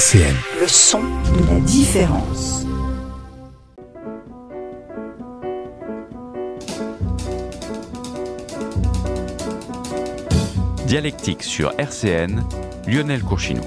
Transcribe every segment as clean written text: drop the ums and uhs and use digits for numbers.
RCN. Le son de la différence. Dialectique sur RCN, Lionel Courchinou.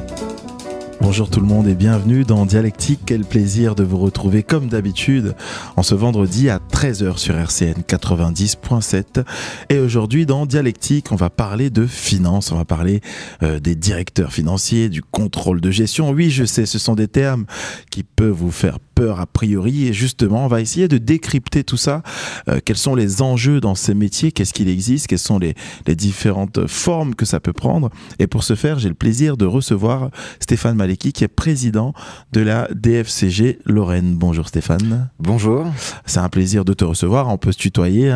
Bonjour tout le monde et bienvenue dans Dialectique. Quel plaisir de vous retrouver comme d'habitude en ce vendredi à 13h sur RCN 90.7. Et aujourd'hui dans Dialectique, on va parler de finance, on va parler des directeurs financiers, du contrôle de gestion. Oui, je sais, ce sont des termes qui peuvent vous faire peur a priori et justement, on va essayer de décrypter tout ça. Quels sont les enjeux dans ces métiers? Qu'est-ce qu'il existe? Quelles sont les différentes formes que ça peut prendre? Et pour ce faire, j'ai le plaisir de recevoir Stéphane Maleki, qui est président de la DFCG Lorraine. Bonjour Stéphane. Bonjour. C'est un plaisir de te recevoir. On peut se tutoyer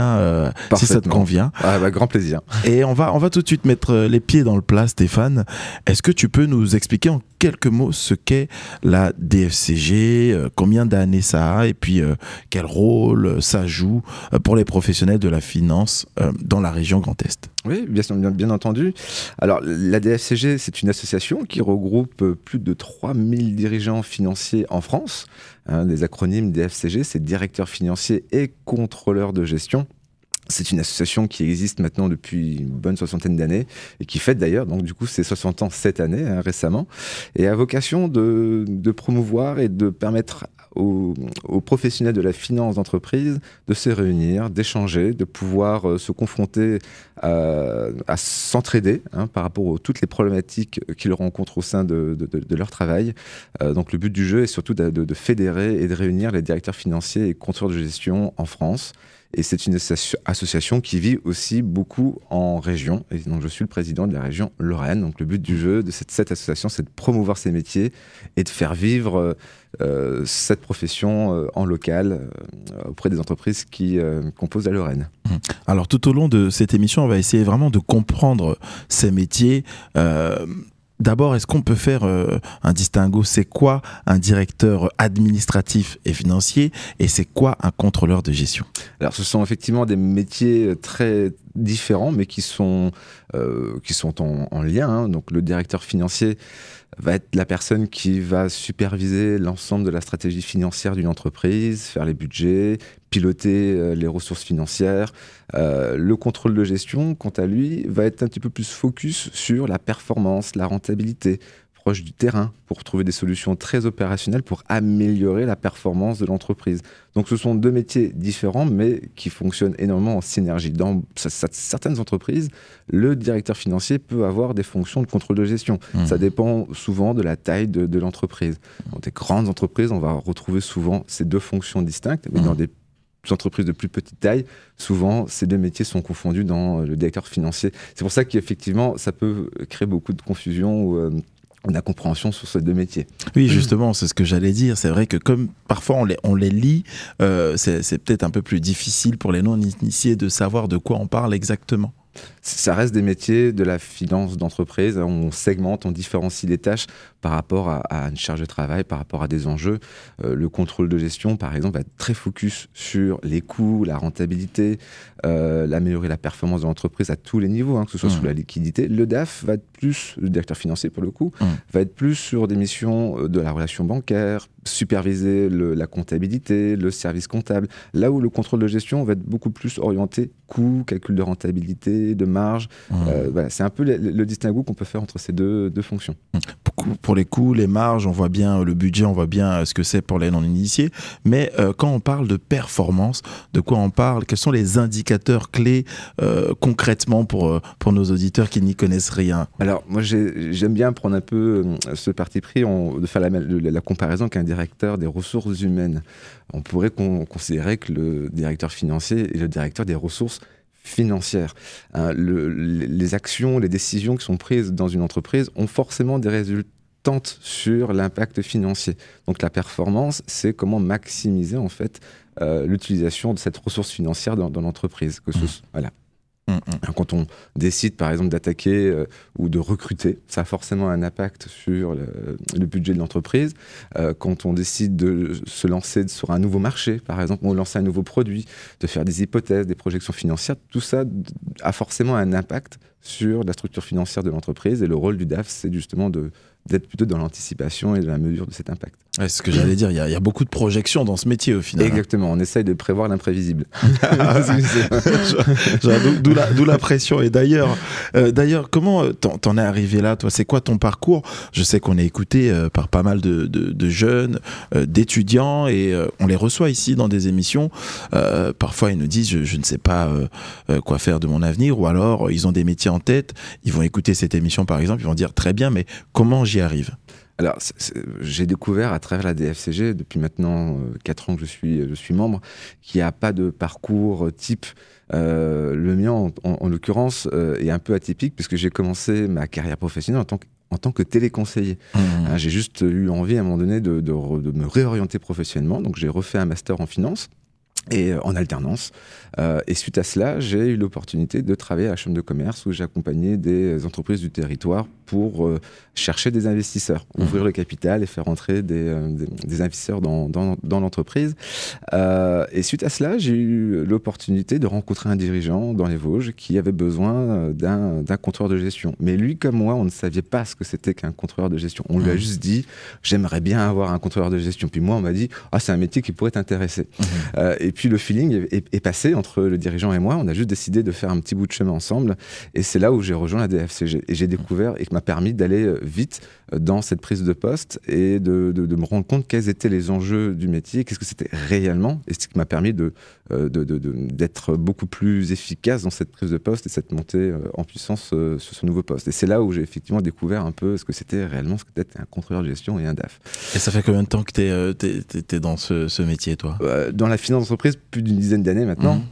si ça te convient. Ah bah, grand plaisir. Et on va tout de suite mettre les pieds dans le plat, Stéphane. Est-ce que tu peux nous expliquer en quelques mots ce qu'est la DFCG, combien d'années ça a et puis quel rôle ça joue pour les professionnels de la finance dans la région Grand Est? Oui, bien entendu. Alors, la DFCG, c'est une association qui regroupe plus de 3000 dirigeants financiers en France. Les acronymes DFCG, c'est directeur financier et contrôleur de gestion. C'est une association qui existe maintenant depuis une bonne soixantaine d'années et qui fête d'ailleurs, donc du coup, ses 60 ans cette année, récemment, et a vocation de promouvoir et de permettre aux professionnels de la finance d'entreprise de se réunir, d'échanger, de pouvoir se confronter à s'entraider par rapport à toutes les problématiques qu'ils rencontrent au sein de leur travail. Donc le but du jeu est surtout de fédérer et de réunir les directeurs financiers et contrôleurs de gestion en France. Et c'est une association qui vit aussi beaucoup en région. Et donc, je suis le président de la région Lorraine. Donc, le but du jeu de cette association, c'est de promouvoir ces métiers et de faire vivre cette profession en local auprès des entreprises qui composent la Lorraine. Alors, tout au long de cette émission, on va essayer vraiment de comprendre ces métiers. D'abord, est-ce qu'on peut faire un distinguo? C'est quoi un directeur administratif et financier et c'est quoi un contrôleur de gestion? Alors, ce sont effectivement des métiers très différents, mais qui sont en lien. Donc, le directeur financier va être la personne qui va superviser l'ensemble de la stratégie financière d'une entreprise, faire les budgets, piloter les ressources financières. Le contrôle de gestion, quant à lui, va être un petit peu plus focus sur la performance, la rentabilité, proche du terrain, pour trouver des solutions très opérationnelles pour améliorer la performance de l'entreprise. Donc ce sont deux métiers différents, mais qui fonctionnent énormément en synergie. Dans certaines entreprises, le directeur financier peut avoir des fonctions de contrôle de gestion. Ça dépend souvent de la taille de l'entreprise. Dans des grandes entreprises, on va retrouver souvent ces deux fonctions distinctes, mais dans des entreprises de plus petite taille, souvent ces deux métiers sont confondus dans le directeur financier. C'est pour ça qu'effectivement, ça peut créer beaucoup de confusion ou d'incompréhension sur ces deux métiers. Oui, justement, c'est ce que j'allais dire. C'est vrai que comme parfois on les lit, c'est peut-être un peu plus difficile pour les non-initiés de savoir de quoi on parle exactement. Ça reste des métiers de la finance d'entreprise. On segmente, on différencie les tâches par rapport à une charge de travail, par rapport à des enjeux. Le contrôle de gestion, par exemple, va être très focus sur les coûts, la rentabilité, améliorer la performance de l'entreprise à tous les niveaux, que ce soit sous la liquidité. Le DAF va être plus, le directeur financier pour le coup, va être plus sur des missions de la relation bancaire, superviser la comptabilité, le service comptable. Là où le contrôle de gestion va être beaucoup plus orienté coûts, calcul de rentabilité, de marge. Voilà, c'est un peu le distinguo qu'on peut faire entre ces deux fonctions. Pour les coûts, les marges, on voit bien le budget, on voit bien ce que c'est pour les non-initiés. Mais quand on parle de performance, de quoi on parle? Quels sont les indicateurs clés concrètement pour nos auditeurs qui n'y connaissent rien? Alors, moi, j'aime bien prendre un peu ce parti pris de faire la comparaison qu'un directeur des ressources humaines. On pourrait considérer que le directeur financier est le directeur des ressources financières. Les actions, les décisions qui sont prises dans une entreprise ont forcément des résultats sur l'impact financier. Donc la performance, c'est comment maximiser en fait l'utilisation de cette ressource financière dans l'entreprise. Voilà. Quand on décide par exemple d'attaquer ou de recruter, ça a forcément un impact sur le budget de l'entreprise. Quand on décide de se lancer sur un nouveau marché, par exemple, ou lancer un nouveau produit, de faire des hypothèses, des projections financières, tout ça a forcément un impact sur la structure financière de l'entreprise. Et le rôle du DAF, c'est justement d'être plutôt dans l'anticipation et dans la mesure de cet impact. Ouais, c'est ce que j'allais dire, il y a beaucoup de projections dans ce métier au final. Exactement, on essaye de prévoir l'imprévisible. D'où la pression. Et d'ailleurs, comment t'en es arrivé là, toi? C'est quoi ton parcours? Je sais qu'on est écouté par pas mal de jeunes, d'étudiants, et on les reçoit ici dans des émissions. Parfois, ils nous disent je ne sais pas quoi faire de mon avenir, ou alors ils ont des métiers en tête, ils vont écouter cette émission par exemple, ils vont dire très bien, mais comment j'y arrive? Alors, j'ai découvert à travers la DFCG, depuis maintenant 4 ans que je suis membre, qu'il n'y a pas de parcours type. Le mien, en l'occurrence, est un peu atypique, puisque j'ai commencé ma carrière professionnelle en tant que téléconseiller. J'ai juste eu envie à un moment donné de me réorienter professionnellement, donc j'ai refait un master en finance. Et en alternance. Et suite à cela, j'ai eu l'opportunité de travailler à la Chambre de commerce où j'accompagnais des entreprises du territoire pour chercher des investisseurs, ouvrir le capital et faire entrer des investisseurs dans l'entreprise. Et suite à cela, j'ai eu l'opportunité de rencontrer un dirigeant dans les Vosges qui avait besoin d'un contrôleur de gestion. Mais lui, comme moi, on ne savait pas ce que c'était qu'un contrôleur de gestion. On lui a juste dit « j'aimerais bien avoir un contrôleur de gestion ». Puis moi, on m'a dit « ah, c'est un métier qui pourrait t'intéresser ». Et puis le feeling est passé entre le dirigeant et moi. On a juste décidé de faire un petit bout de chemin ensemble. Et c'est là où j'ai rejoint la DFCG. Et j'ai découvert, et qui m'a permis d'aller vite dans cette prise de poste et de me rendre compte quels étaient les enjeux du métier, qu'est-ce que c'était réellement. Et ce qui m'a permis d'être beaucoup plus efficace dans cette prise de poste et cette montée en puissance sur ce nouveau poste. Et c'est là où j'ai effectivement découvert un peu ce que c'était réellement, ce que c'était un contrôleur de gestion et un DAF. Et ça fait combien de temps que t'es dans ce métier, toi? Dans la finance d'entreprise, plus d'une dizaine d'années maintenant.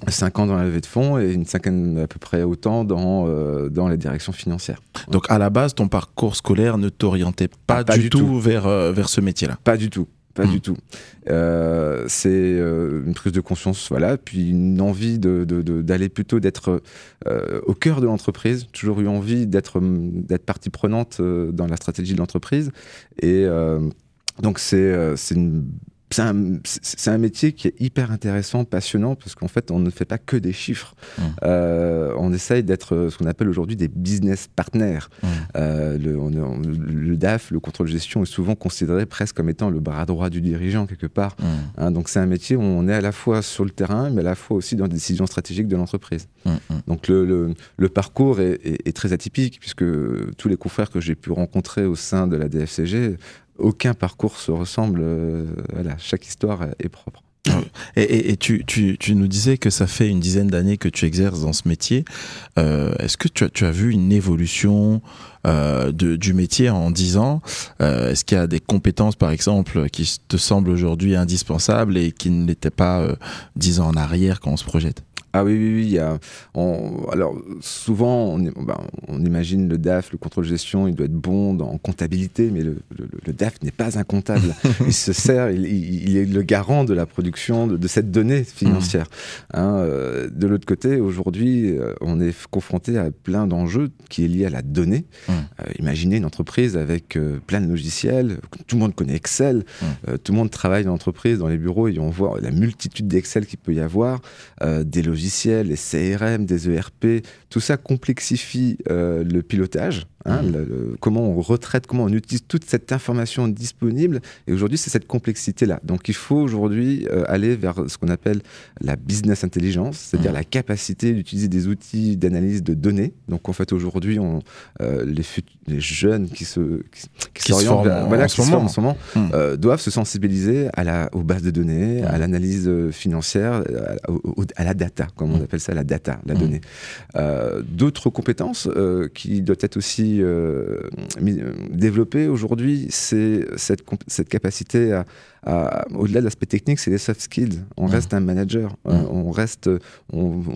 5 ans dans la levée de fonds et une cinquantaine à peu près autant dans la direction financière. Donc à la base, ton parcours scolaire ne t'orientait pas du tout vers ce métier-là? Pas du tout. Pas du tout. C'est une prise de conscience, voilà, puis une envie d'aller plutôt d'être au cœur de l'entreprise. Toujours eu envie d'être partie prenante dans la stratégie de l'entreprise. Et donc c'est un métier qui est hyper intéressant, passionnant, parce qu'en fait, on ne fait pas que des chiffres. On essaye d'être ce qu'on appelle aujourd'hui des business partners. Le DAF, le contrôle de gestion, est souvent considéré presque comme étant le bras droit du dirigeant, quelque part. Donc, c'est un métier où on est à la fois sur le terrain, mais à la fois aussi dans les décisions stratégiques de l'entreprise. Donc, le parcours est très atypique, puisque tous les confrères que j'ai pu rencontrer au sein de la DFCG, aucun parcours se ressemble, voilà, chaque histoire est propre. Et tu nous disais que ça fait une dizaine d'années que tu exerces dans ce métier. Est-ce que tu as vu une évolution du métier en 10 ans? Est-ce qu'il y a des compétences, par exemple, qui te semblent aujourd'hui indispensables et qui ne l'étaient pas 10 ans en arrière quand on se projette? Ah oui, alors souvent on imagine le DAF, le contrôle de gestion, il doit être bon en comptabilité, mais le DAF n'est pas un comptable. Il se sert, il est le garant de la production de cette donnée financière. De l'autre côté, aujourd'hui, on est confronté à plein d'enjeux qui est lié à la donnée. Imaginez une entreprise avec plein de logiciels, tout le monde connaît Excel, tout le monde travaille dans l'entreprise, dans les bureaux, et on voit la multitude d'Excel qu'il peut y avoir, des logiciels, les CRM, des ERP, tout ça complexifie le pilotage. Comment on retraite, comment on utilise toute cette information disponible. Et aujourd'hui, c'est cette complexité-là. Donc, il faut aujourd'hui aller vers ce qu'on appelle la business intelligence, c'est-à-dire la capacité d'utiliser des outils d'analyse de données. Donc, en fait, aujourd'hui, les jeunes qui se forment en ce moment doivent se sensibiliser aux bases de données, à l'analyse financière, à la data, comme on appelle ça, la data, la donnée. D'autres compétences qui doivent être aussi développée aujourd'hui, c'est cette capacité au-delà de l'aspect technique, c'est les soft skills. On reste un manager, on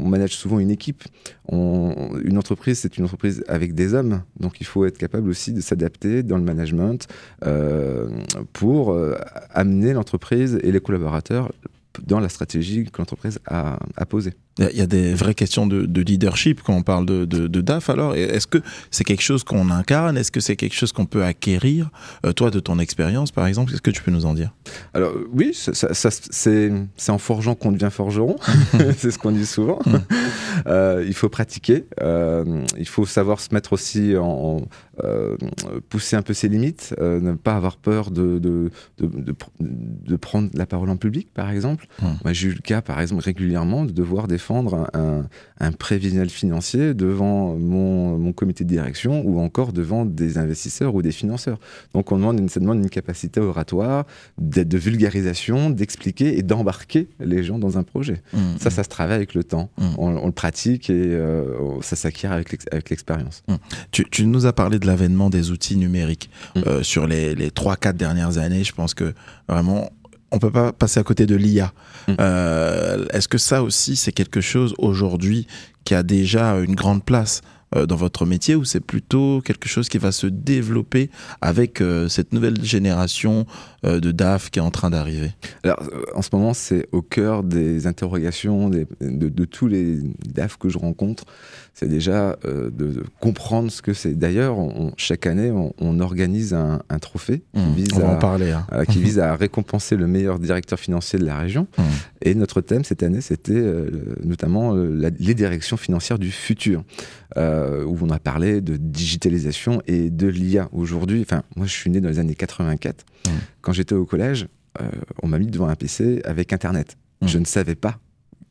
manage souvent une équipe. Une entreprise, c'est une entreprise avec des hommes, donc il faut être capable aussi de s'adapter dans le management pour amener l'entreprise et les collaborateurs dans la stratégie que l'entreprise a posée. Il y a des vraies questions de leadership quand on parle de DAF. Alors, est-ce que c'est quelque chose qu'on incarne? Est-ce que c'est quelque chose qu'on peut acquérir? Toi, de ton expérience, par exemple, qu'est-ce que tu peux nous en dire? Alors oui, c'est en forgeant qu'on devient forgeron. C'est ce qu'on dit souvent. Il faut pratiquer. Il faut savoir se mettre aussi pousser un peu ses limites, ne pas avoir peur de prendre la parole en public, par exemple. Moi, j'ai eu le cas, par exemple, régulièrement de devoir défendre un prévisionnel financier devant mon comité de direction ou encore devant des investisseurs ou des financeurs. Donc, ça demande une capacité oratoire, de vulgarisation, d'expliquer et d'embarquer les gens dans un projet. Ça se travaille avec le temps. On le pratique et ça s'acquiert avec l'expérience. Tu nous as parlé de l'avènement des outils numériques sur les 3-4 dernières années. Je pense que vraiment, on ne peut pas passer à côté de l'IA. Est-ce que ça aussi, c'est quelque chose aujourd'hui qui a déjà une grande place dans votre métier, ou c'est plutôt quelque chose qui va se développer avec cette nouvelle génération de DAF qui est en train d'arriver? Alors, en ce moment, c'est au cœur des interrogations de tous les DAF que je rencontre. C'est déjà de comprendre ce que c'est. D'ailleurs, chaque année, on organise un trophée qui vise à récompenser le meilleur directeur financier de la région. Et notre thème cette année, c'était notamment les directions financières du futur, où on a parlé de digitalisation et de l'IA. Aujourd'hui, moi je suis né dans les années 84. Quand j'étais au collège, on m'a mis devant un PC avec Internet. Je ne savais pas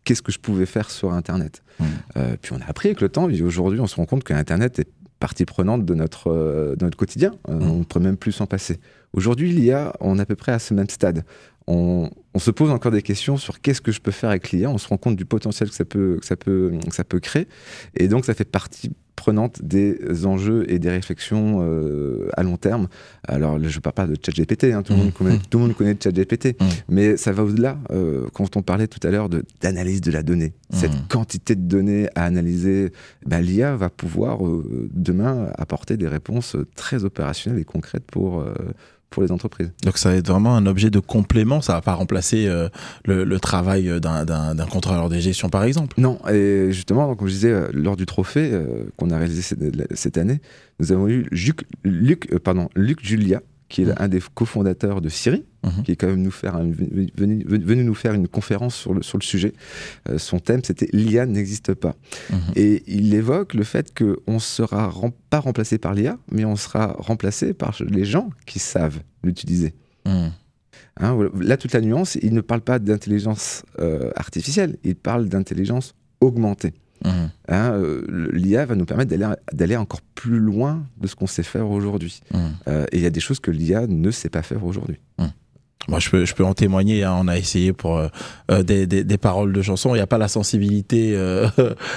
qu'est-ce que je pouvais faire sur Internet. Puis on a appris avec le temps, et aujourd'hui on se rend compte qu'Internet est partie prenante de notre quotidien. On ne peut même plus s'en passer. Aujourd'hui, l'IA, on est à peu près à ce même stade. On se pose encore des questions sur qu'est-ce que je peux faire avec l'IA. On se rend compte du potentiel que ça peut créer. Et donc, ça fait partie prenante des enjeux et des réflexions à long terme. Alors, je ne parle pas de ChatGPT, tout le monde connaît ChatGPT, mais ça va au-delà. Quand on parlait tout à l'heure d'analyse de la donnée, cette quantité de données à analyser, l'IA va pouvoir demain apporter des réponses très opérationnelles et concrètes pour les entreprises. Donc ça va être vraiment un objet de complément, ça ne va pas remplacer le travail d'un contrôleur de gestion, par exemple? Non, et justement, comme je disais, lors du trophée qu'on a réalisé cette année, nous avons eu Luc Julia, qui est un des cofondateurs de Siri, qui est quand même venu nous faire une conférence sur le sujet. Son thème, c'était « L'IA n'existe pas ». Et il évoque le fait qu'on ne sera pas remplacé par l'IA, mais on sera remplacé par les gens qui savent l'utiliser. Là, toute la nuance, il ne parle pas d'intelligence artificielle, il parle d'intelligence augmentée. L'IA va nous permettre d'aller encore plus loin de ce qu'on sait faire aujourd'hui. Et il y a des choses que l'IA ne sait pas faire aujourd'hui. Moi, je peux en témoigner. On a essayé pour des paroles de chansons. Il n'y a pas la sensibilité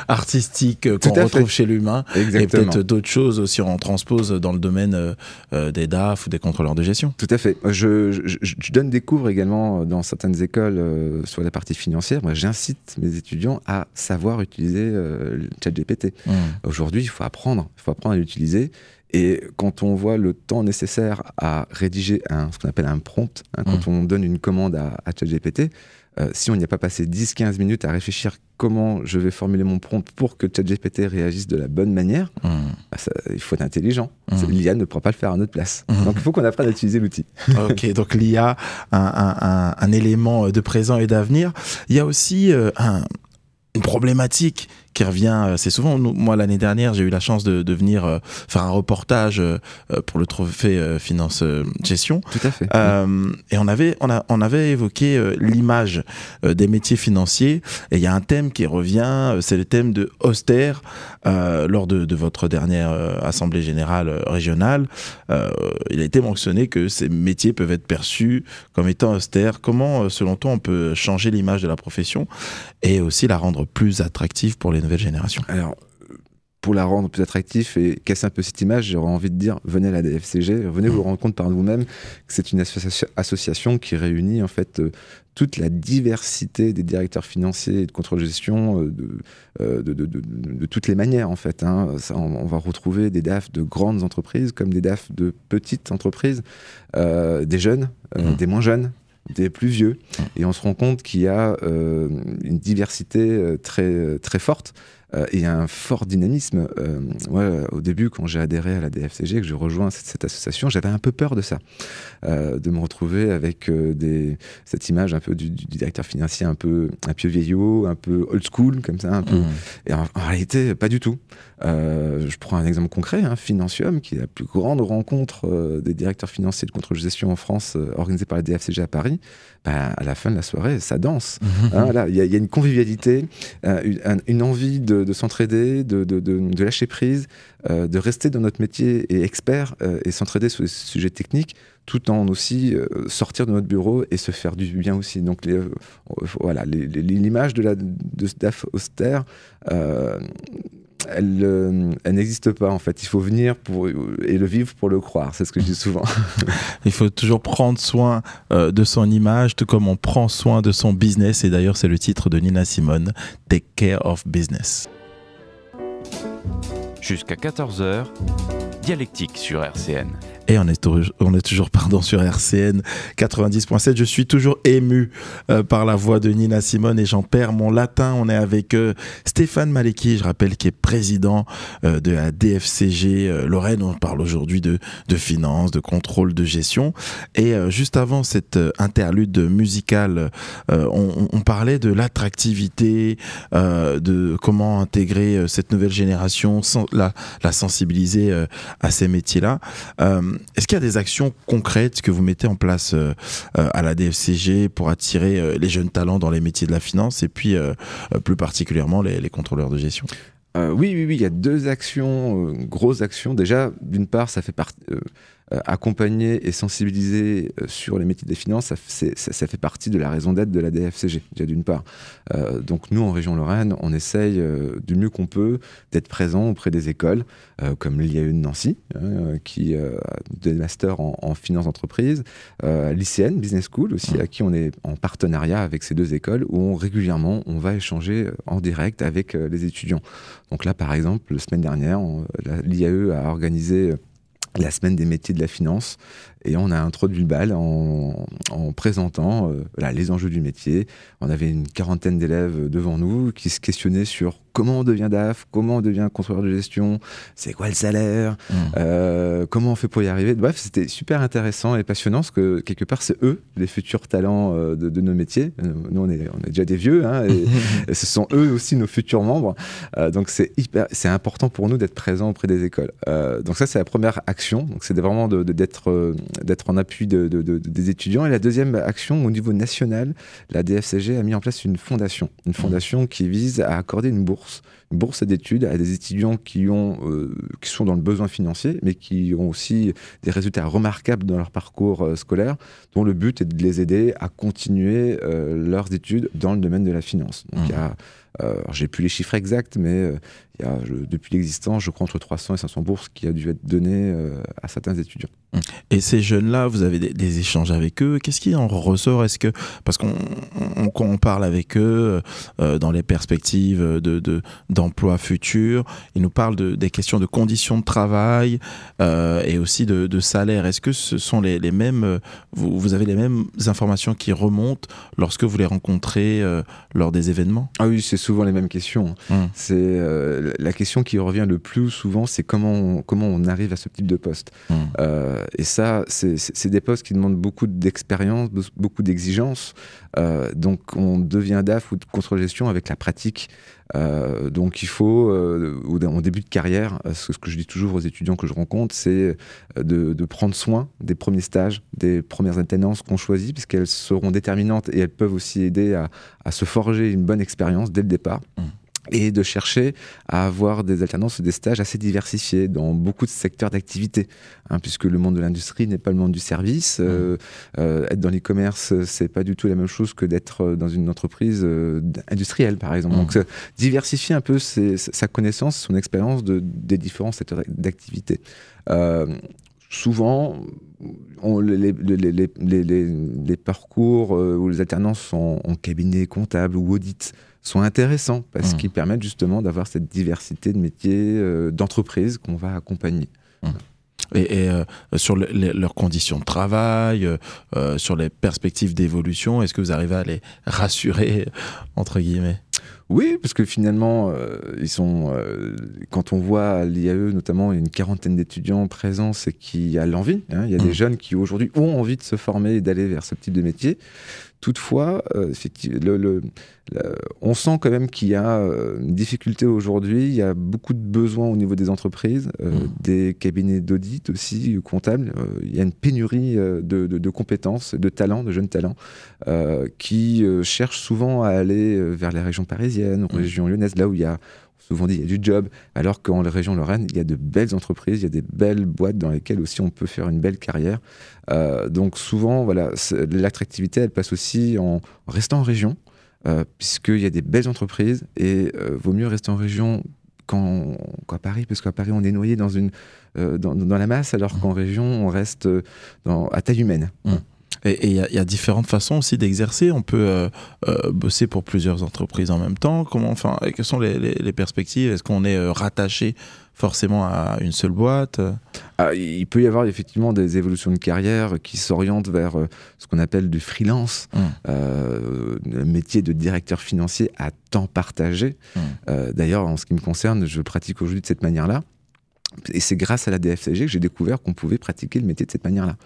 artistique qu'on retrouve chez l'humain. Et peut-être d'autres choses si on transpose dans le domaine des DAF ou des contrôleurs de gestion. Tout à fait. Je donne des cours également dans certaines écoles sur la partie financière. Moi, j'incite mes étudiants à savoir utiliser le ChatGPT. Aujourd'hui, il faut apprendre à l'utiliser. Et quand on voit le temps nécessaire à rédiger ce qu'on appelle un prompt, quand on donne une commande à ChatGPT, si on n'y a pas passé 10-15 minutes à réfléchir comment je vais formuler mon prompt pour que ChatGPT réagisse de la bonne manière, il faut être intelligent. L'IA ne pourra pas le faire à notre place. Donc il faut qu'on apprenne à utiliser l'outil. Ok, donc l'IA, un élément de présent et d'avenir. Il y a aussi une problématique qui revient assez souvent. Moi, l'année dernière, j'ai eu la chance de venir faire un reportage pour le trophée Finance Gestion. Tout à fait. Et on avait évoqué l'image des métiers financiers. Et il y a un thème qui revient, c'est le thème de austère. Lors de votre dernière assemblée générale régionale, il a été mentionné que ces métiers peuvent être perçus comme étant austères. Comment, selon toi, on peut changer l'image de la profession et aussi la rendre plus attractive pour les nouvelles générations? Alors, pour la rendre plus attractive et casser un peu cette image, j'aurais envie de dire, venez à la DFCG, venez vous rendre compte par vous-même que c'est une association qui réunit en fait toute la diversité des directeurs financiers et de contrôle de gestion de toutes les manières en fait. On va retrouver des DAF de grandes entreprises comme des DAF de petites entreprises, des jeunes, des moins jeunes. des plus vieux. Et on se rend compte qu'il y a une diversité très, très forte. Et un fort dynamisme. Moi, au début, quand j'ai adhéré à la DFCG, que je rejoins cette association, j'avais un peu peur de ça, de me retrouver avec cette image un peu du directeur financier un peu vieillot, un peu old school, comme ça. Un peu. Et en réalité, pas du tout. Je prends un exemple concret, Financium, qui est la plus grande rencontre des directeurs financiers de contrôle de gestion en France, organisée par la DFCG à Paris. À la fin de la soirée, ça danse. Là, il y a une convivialité, une envie de s'entraider, de lâcher prise, de rester dans notre métier et expert et s'entraider sur les sujets techniques, tout en aussi sortir de notre bureau et se faire du bien aussi. Donc l'image de DAF austère, elle n'existe pas en fait. Il faut venir et le vivre pour le croire. C'est ce que je dis souvent. Il faut toujours prendre soin de son image, tout comme on prend soin de son business. Et d'ailleurs, c'est le titre de Nina Simone, Take Care of Business. Jusqu'à 14h, Dialectique sur RCN. Et on est toujours sur RCN 90.7. Je suis toujours ému par la voix de Nina Simone et j'en perds mon latin. On est avec Stéphane Malecki, je rappelle, qui est président de la DFCG Lorraine. On parle aujourd'hui de finances, de contrôle de gestion. Et juste avant cette interlude musicale, on parlait de l'attractivité, de comment intégrer cette nouvelle génération, la sensibiliser à ces métiers-là. Est-ce qu'il y a des actions concrètes que vous mettez en place à la DFCG pour attirer les jeunes talents dans les métiers de la finance et puis plus particulièrement les contrôleurs de gestion? Oui, il y a deux actions, grosses actions. Déjà, d'une part, ça fait partie... accompagner et sensibiliser sur les métiers des finances, ça fait partie de la raison d'être de la DFCG, déjà d'une part. Donc nous, en région Lorraine, on essaye du mieux qu'on peut d'être présent auprès des écoles, comme l'IAE de Nancy, qui a des masters en finance d'entreprise, l'ICN, Business School aussi, à qui on est en partenariat avec ces deux écoles, où régulièrement, on va échanger en direct avec les étudiants. Donc là, par exemple, la semaine dernière, l'IAE a organisé la semaine des métiers de la finance et on a introduit le bal en présentant les enjeux du métier. On avait une quarantaine d'élèves devant nous qui se questionnaient sur comment on devient DAF, comment on devient contrôleur de gestion, c'est quoi le salaire, comment on fait pour y arriver. Bref, c'était super intéressant et passionnant parce que quelque part, c'est eux, les futurs talents de nos métiers. Nous, on est déjà des vieux et ce sont eux aussi nos futurs membres. Donc, c'est important pour nous d'être présents auprès des écoles. Donc ça, c'est la première action. Donc, c'est vraiment d'être en appui des étudiants. Et la deuxième action, au niveau national, la DFCG a mis en place une fondation qui vise à accorder une bourse d'études à des étudiants qui sont dans le besoin financier, mais qui ont aussi des résultats remarquables dans leur parcours scolaire, dont le but est de les aider à continuer leurs études dans le domaine de la finance. Donc, il y a j'ai plus les chiffres exacts, mais il y a, depuis l'existence, je crois, entre 300 et 500 bourses qui a dû être données à certains étudiants. Et ces jeunes-là, vous avez des échanges avec eux. Qu'est-ce qui en ressort? Parce qu'on quand on parle avec eux dans les perspectives d'emploi futur, ils nous parlent des questions de conditions de travail et aussi de salaire. Est-ce que ce sont les mêmes, vous avez les mêmes informations qui remontent lorsque vous les rencontrez lors des événements? Ah oui, c'est souvent les mêmes questions. C'est la question qui revient le plus souvent, c'est comment on arrive à ce type de poste. Et ça, c'est des postes qui demandent beaucoup d'expérience, beaucoup d'exigences. Donc, on devient DAF ou de contrôle de gestion avec la pratique. Donc, il faut, en début de carrière, ce que je dis toujours aux étudiants que je rencontre, c'est de prendre soin des premiers stages, des premières alternances qu'on choisit, puisqu'elles seront déterminantes et elles peuvent aussi aider à se forger une bonne expérience dès le départ. Et de chercher à avoir des alternances ou des stages assez diversifiés dans beaucoup de secteurs d'activité, puisque le monde de l'industrie n'est pas le monde du service. Être dans l'e-commerce, c'est pas du tout la même chose que d'être dans une entreprise industrielle, par exemple. Donc, diversifier un peu sa connaissance, son expérience des différents secteurs d'activité. Souvent, les parcours ou les alternances en cabinet comptable ou audit sont intéressants parce qu'ils permettent justement d'avoir cette diversité de métiers, d'entreprises qu'on va accompagner. Et sur leurs conditions de travail, sur les perspectives d'évolution, est-ce que vous arrivez à les rassurer, entre guillemets? Oui, parce que finalement, ils sont, quand on voit à l'IAE notamment, il y a une quarantaine d'étudiants présents, c'est qu'il y a l'envie. Hein, il y a des jeunes qui aujourd'hui ont envie de se former et d'aller vers ce type de métier. Toutefois, on sent quand même qu'il y a une difficulté aujourd'hui. Il y a beaucoup de besoins au niveau des entreprises, des cabinets d'audit aussi, comptables. Il y a une pénurie de compétences, de talents, de jeunes talents, qui cherchent souvent à aller vers les régions parisiennes, régions lyonnaises, là où il y a souvent dit il y a du job, alors qu'en région Lorraine, il y a de belles entreprises, il y a des belles boîtes dans lesquelles aussi on peut faire une belle carrière. Donc souvent, voilà, l'attractivité, elle passe aussi en restant en région, puisqu'il y a des belles entreprises et vaut mieux rester en région qu'à Paris, parce qu'à Paris, on est noyé dans la masse, alors qu'en région, on reste à taille humaine. Et il y a différentes façons aussi d'exercer. On peut bosser pour plusieurs entreprises en même temps. Quelles sont les perspectives? Est-ce qu'on est rattaché forcément à une seule boîte? Il peut y avoir effectivement des évolutions de carrière qui s'orientent vers ce qu'on appelle du freelance, le métier de directeur financier à temps partagé. D'ailleurs, en ce qui me concerne, je le pratique aujourd'hui de cette manière-là. Et c'est grâce à la DFCG que j'ai découvert qu'on pouvait pratiquer le métier de cette manière-là.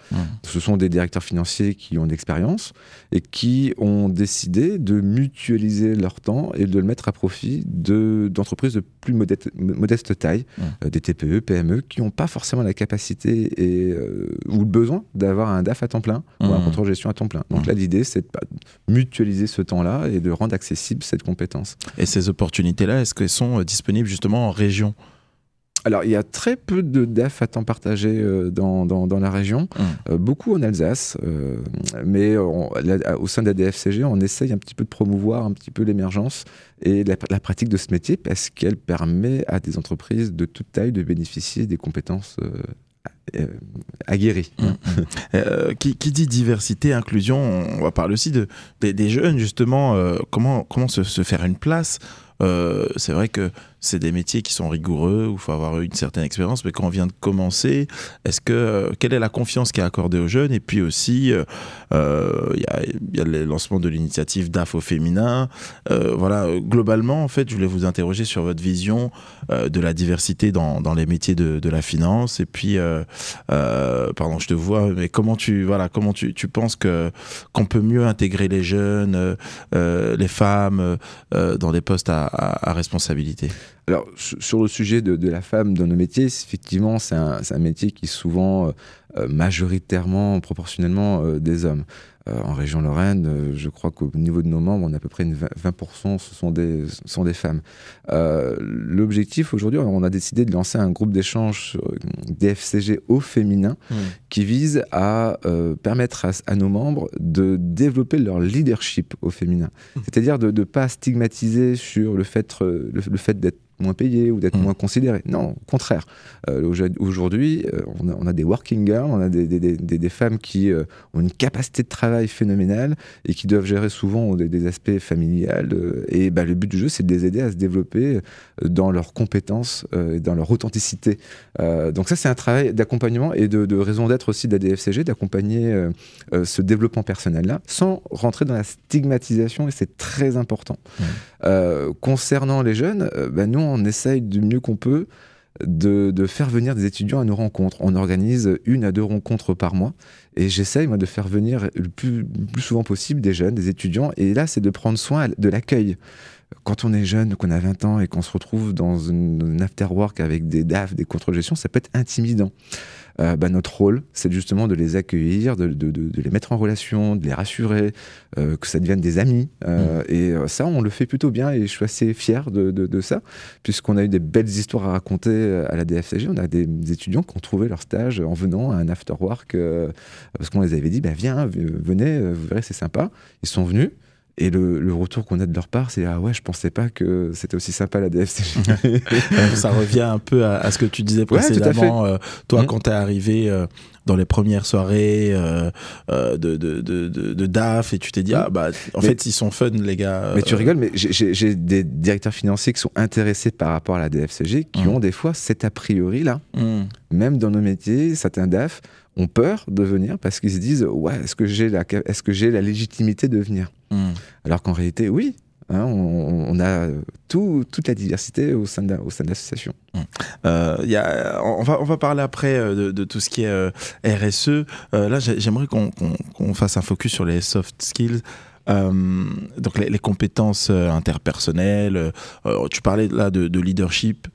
Ce sont des directeurs financiers qui ont de l'expérience et qui ont décidé de mutualiser leur temps et de le mettre à profit d'entreprises de plus modeste taille, des TPE, PME, qui n'ont pas forcément la capacité ou le besoin d'avoir un DAF à temps plein ou un contrôle de gestion à temps plein. Donc là, l'idée, c'est de mutualiser ce temps-là et de rendre accessible cette compétence. Et ces opportunités-là, est-ce qu'elles sont disponibles justement en région ? Alors, il y a très peu de DAF à temps partagé dans la région, beaucoup en Alsace, mais au sein de la DFCG, on essaye un petit peu de promouvoir un petit peu l'émergence et la pratique de ce métier parce qu'elle permet à des entreprises de toute taille de bénéficier des compétences aguerries. Qui dit diversité, inclusion, on va parler aussi des jeunes, justement, comment se faire une place. C'est vrai que c'est des métiers qui sont rigoureux où il faut avoir une certaine expérience, mais quand on vient de commencer, quelle est la confiance qui est accordée aux jeunes? Et puis aussi, il y a le lancement de l'initiative DAF au féminin. Voilà, globalement, en fait, je voulais vous interroger sur votre vision de la diversité dans les métiers de la finance. Et puis, pardon, je te vois, mais comment tu penses qu'on peut mieux intégrer les jeunes, les femmes dans des postes à responsabilité? Alors, sur le sujet de la femme dans nos métiers, effectivement, c'est un métier qui est souvent majoritairement, proportionnellement des hommes. En région Lorraine, je crois qu'au niveau de nos membres, on a à peu près 20%, ce sont des femmes. L'objectif aujourd'hui, on a décidé de lancer un groupe d'échange DFCG au féminin qui vise à permettre à nos membres de développer leur leadership au féminin. C'est-à-dire de ne pas stigmatiser sur le fait d'être moins payé ou d'être moins considéré. Non, au contraire. Aujourd'hui, on a des working girls, on a des femmes qui ont une capacité de travail phénoménale et qui doivent gérer souvent des aspects familiales. Et le but du jeu, c'est de les aider à se développer dans leurs compétences et dans leur authenticité. Donc ça, c'est un travail d'accompagnement et de raison d'être aussi de la DFCG, d'accompagner ce développement personnel-là, sans rentrer dans la stigmatisation, et c'est très important. Concernant les jeunes, nous, on essaye du mieux qu'on peut de faire venir des étudiants à nos rencontres. On organise 1 à 2 rencontres par mois et j'essaye, moi, de faire venir le plus souvent possible des jeunes, des étudiants. Et là, c'est de prendre soin de l'accueil. Quand on est jeune, qu'on a 20 ans et qu'on se retrouve dans une after-work avec des DAF, des contrôles de gestion, ça peut être intimidant. Notre rôle, c'est justement de les accueillir, de les mettre en relation, de les rassurer, que ça devienne des amis. Et ça, on le fait plutôt bien et je suis assez fier de ça, puisqu'on a eu des belles histoires à raconter à la DFCG. On a des étudiants qui ont trouvé leur stage en venant à un after-work, parce qu'on les avait dit, venez, vous verrez, c'est sympa. Ils sont venus. Et le retour qu'on a de leur part, c'est ah ouais, je pensais pas que c'était aussi sympa la DFCG. Ça revient un peu à ce que tu disais précédemment. Toi, quand t'es arrivé dans les premières soirées de DAF et tu t'es dit en fait ils sont fun les gars. Mais tu rigoles, mais j'ai des directeurs financiers qui sont intéressés par rapport à la DFCG qui ont des fois cet a priori là. Même dans nos métiers, certains DAF ont peur de venir parce qu'ils se disent ouais, est-ce que j'ai la légitimité de venir alors qu'en réalité oui. On a toute la diversité au sein de l'association. On va parler après de tout ce qui est RSE. Là, j'aimerais qu'on fasse un focus sur les soft skills. Donc les compétences interpersonnelles. Tu parlais là de leadership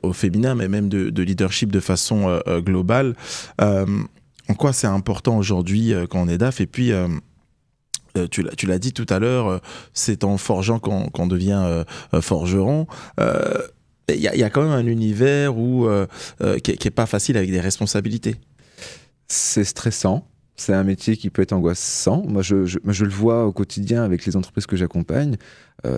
au féminin, mais même de leadership de façon globale. En quoi c'est important aujourd'hui quand on est DAF? Et puis tu l'as dit tout à l'heure, c'est en forgeant qu'on devient forgeron. Il y a quand même un univers qui est pas facile avec des responsabilités. C'est stressant. C'est un métier qui peut être angoissant. Moi, je le vois au quotidien avec les entreprises que j'accompagne.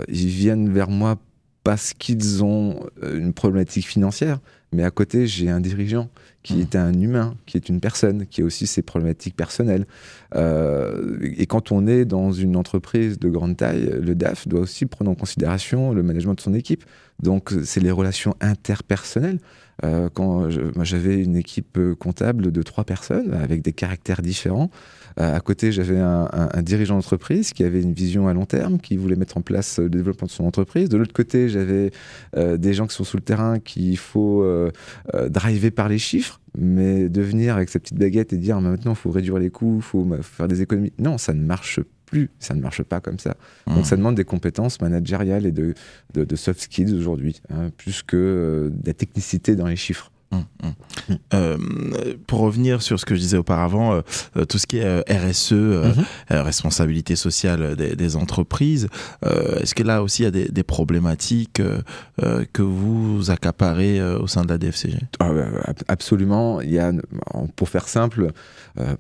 Ils viennent vers moi parce qu'ils ont une problématique financière. Mais à côté, j'ai un dirigeant qui est un humain, qui est une personne, qui a aussi ses problématiques personnelles. Et quand on est dans une entreprise de grande taille, le DAF doit aussi prendre en considération le management de son équipe. Donc, c'est les relations interpersonnelles. Moi, j'avais une équipe comptable de 3 personnes avec des caractères différents. À côté, j'avais un dirigeant d'entreprise qui avait une vision à long terme, qui voulait mettre en place le développement de son entreprise. De l'autre côté, j'avais des gens qui sont sous le terrain, qu'il faut driver par les chiffres, mais de venir avec sa petite baguette et dire maintenant, il faut réduire les coûts, il faut faire des économies. Non, ça ne marche plus, ça ne marche pas comme ça. Donc ça demande des compétences managériales et de soft skills aujourd'hui, plus que de la technicité dans les chiffres. Pour revenir sur ce que je disais auparavant, tout ce qui est RSE, responsabilité sociale des entreprises, est-ce que là aussi il y a des problématiques que vous accaparez au sein de la DFCG? Absolument. Pour faire simple,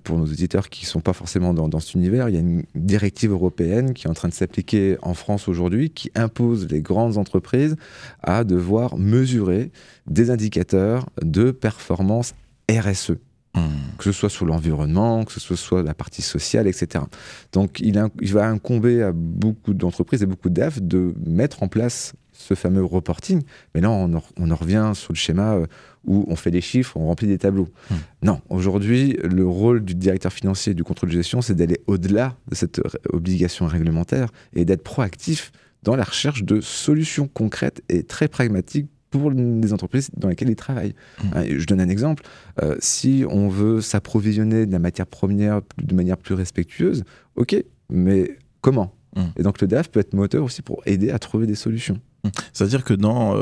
pour nos auditeurs qui ne sont pas forcément dans cet univers, il y a une directive européenne qui est en train de s'appliquer en France aujourd'hui, qui impose les grandes entreprises à devoir mesurer des indicateurs de performance RSE. Que ce soit sur l'environnement, que ce soit sur la partie sociale, etc. Donc il va incomber à beaucoup d'entreprises et beaucoup de DAF de mettre en place ce fameux reporting. Mais là, on en revient sur le schéma où on fait des chiffres, on remplit des tableaux. Non, aujourd'hui, le rôle du directeur financier et du contrôle de gestion, c'est d'aller au-delà de cette obligation réglementaire et d'être proactif dans la recherche de solutions concrètes et très pragmatiques pour les entreprises dans lesquelles ils travaillent. Je donne un exemple. Si on veut s'approvisionner de la matière première de manière plus respectueuse, ok, mais comment? Et donc le DAF peut être moteur aussi pour aider à trouver des solutions. C'est-à-dire que dans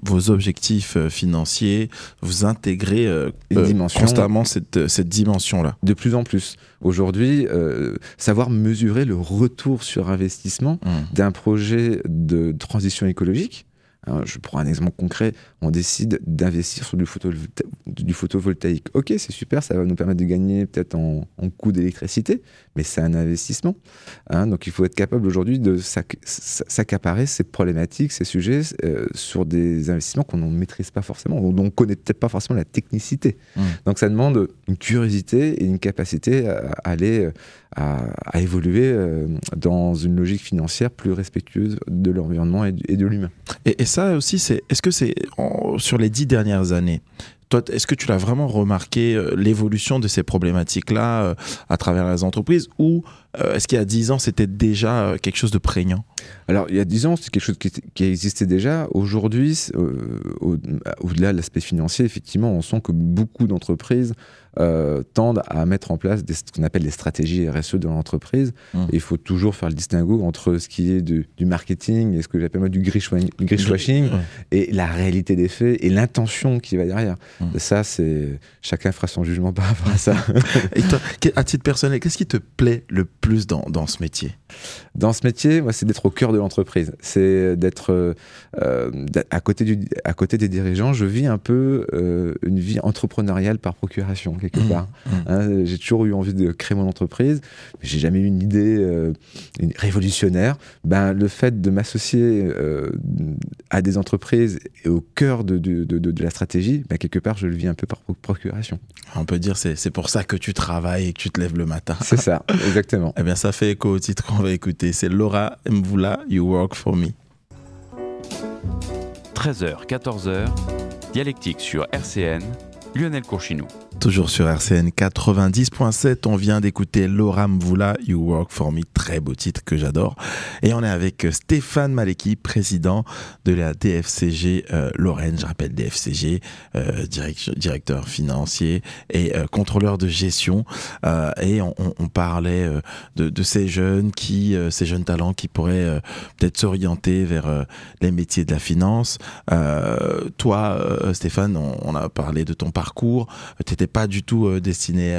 vos objectifs financiers, vous intégrez constamment cette dimension-là. De plus en plus. Aujourd'hui, savoir mesurer le retour sur investissement d'un projet de transition écologique. Je prends un exemple concret, on décide d'investir sur du photovoltaïque. Ok, c'est super, ça va nous permettre de gagner peut-être en coût d'électricité, mais c'est un investissement. Donc il faut être capable aujourd'hui de s'accaparer ces problématiques, ces sujets sur des investissements qu'on ne maîtrise pas forcément, dont on ne connaît peut-être pas forcément la technicité. Donc ça demande une curiosité et une capacité à aller à évoluer dans une logique financière plus respectueuse de l'environnement et de l'humain. Et ça aussi, est-ce que c'est sur les 10 dernières années, toi, est-ce que tu l'as vraiment remarqué, l'évolution de ces problématiques-là à travers les entreprises, ou est-ce qu'il y a 10 ans, c'était déjà quelque chose de prégnant? Alors, il y a 10 ans, c'est quelque chose qui existait déjà. Aujourd'hui, au-delà de l'aspect financier, effectivement, on sent que beaucoup d'entreprises tendent à mettre en place ce qu'on appelle des stratégies RSE dans l'entreprise. Et il faut toujours faire le distinguo entre ce qui est du marketing et ce que j'appelle moi du greenwashing et la réalité des faits et l'intention qui va derrière. Ça, chacun fera son jugement par rapport à ça. Et toi, à titre personnel, qu'est-ce qui te plaît le plus dans ce métier? Dans ce métier, moi, c'est d'être au cœur de l'entreprise. C'est d'être à côté des dirigeants. Je vis un peu une vie entrepreneuriale par procuration, quelque part. Hein, j'ai toujours eu envie de créer mon entreprise, mais j'ai jamais eu une idée révolutionnaire. Ben, le fait de m'associer à des entreprises et au cœur de la stratégie, ben, quelque part, je le vis un peu par procuration. On peut dire c'est pour ça que tu travailles et que tu te lèves le matin. C'est ça, exactement. Eh bien, ça fait écho au titre qu'on va écouter. C'est Laura Mvula, You Work For Me. 13h, 14h, Dialectique sur RCN, Lionel Courchinou. Toujours sur RCN 90.7, on vient d'écouter Laura Mvula, You Work For Me, très beau titre que j'adore. Et on est avec Stéphane Malecki, président de la DFCG Lorraine, je rappelle DFCG, directeur financier et contrôleur de gestion. Et on parlait de ces jeunes talents qui pourraient peut-être s'orienter vers les métiers de la finance. Toi, Stéphane, on a parlé de ton parcours, tu n'étais pas du tout destiné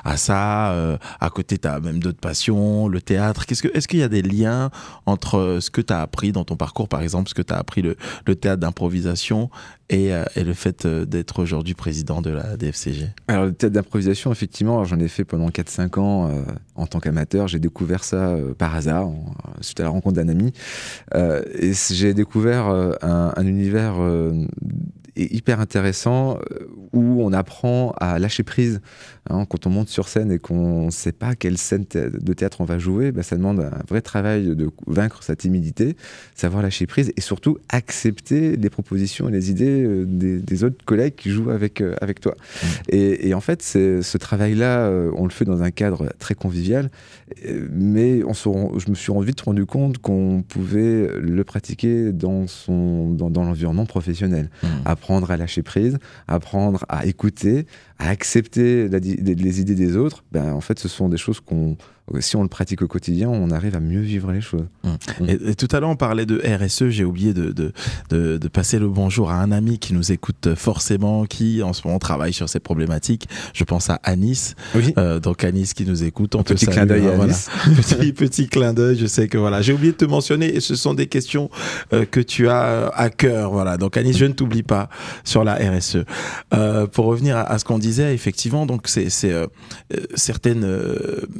à ça. À côté, tu as même d'autres passions, le théâtre. Est-ce qu'il y a des liens entre ce que tu as appris dans ton parcours, par exemple, ce que tu as appris le théâtre d'improvisation et le fait d'être aujourd'hui président de la DFCG? Alors, le théâtre d'improvisation, effectivement, j'en ai fait pendant 4-5 ans en tant qu'amateur. J'ai découvert ça par hasard, suite à la rencontre d'un ami. Et j'ai découvert un univers hyper intéressant où on apprend à lâcher prise. Hein, quand on monte sur scène et qu'on ne sait pas quelle scène de théâtre on va jouer, ben ça demande un vrai travail de vaincre sa timidité, savoir lâcher prise et surtout accepter les propositions et les idées des autres collègues qui jouent avec toi. Et en fait, ce travail-là, on le fait dans un cadre très convivial, mais je me suis vite rendu compte qu'on pouvait le pratiquer dans l'environnement professionnel. Apprendre à lâcher prise, apprendre à écouter, à accepter les idées des autres, ben, en fait, ce sont des choses si on le pratique au quotidien, on arrive à mieux vivre les choses. Et tout à l'heure, on parlait de RSE. J'ai oublié de passer le bonjour à un ami qui nous écoute forcément, qui en ce moment travaille sur ces problématiques. Je pense à Anis. Oui. Donc Anis qui nous écoute. On petit clin d'œil à Anis. Petit clin d'œil. Je sais que voilà, j'ai oublié de te mentionner. Et ce sont des questions que tu as à cœur. Voilà. Donc Anis, je ne t'oublie pas sur la RSE. Pour revenir à ce qu'on disait, effectivement, donc c'est certaines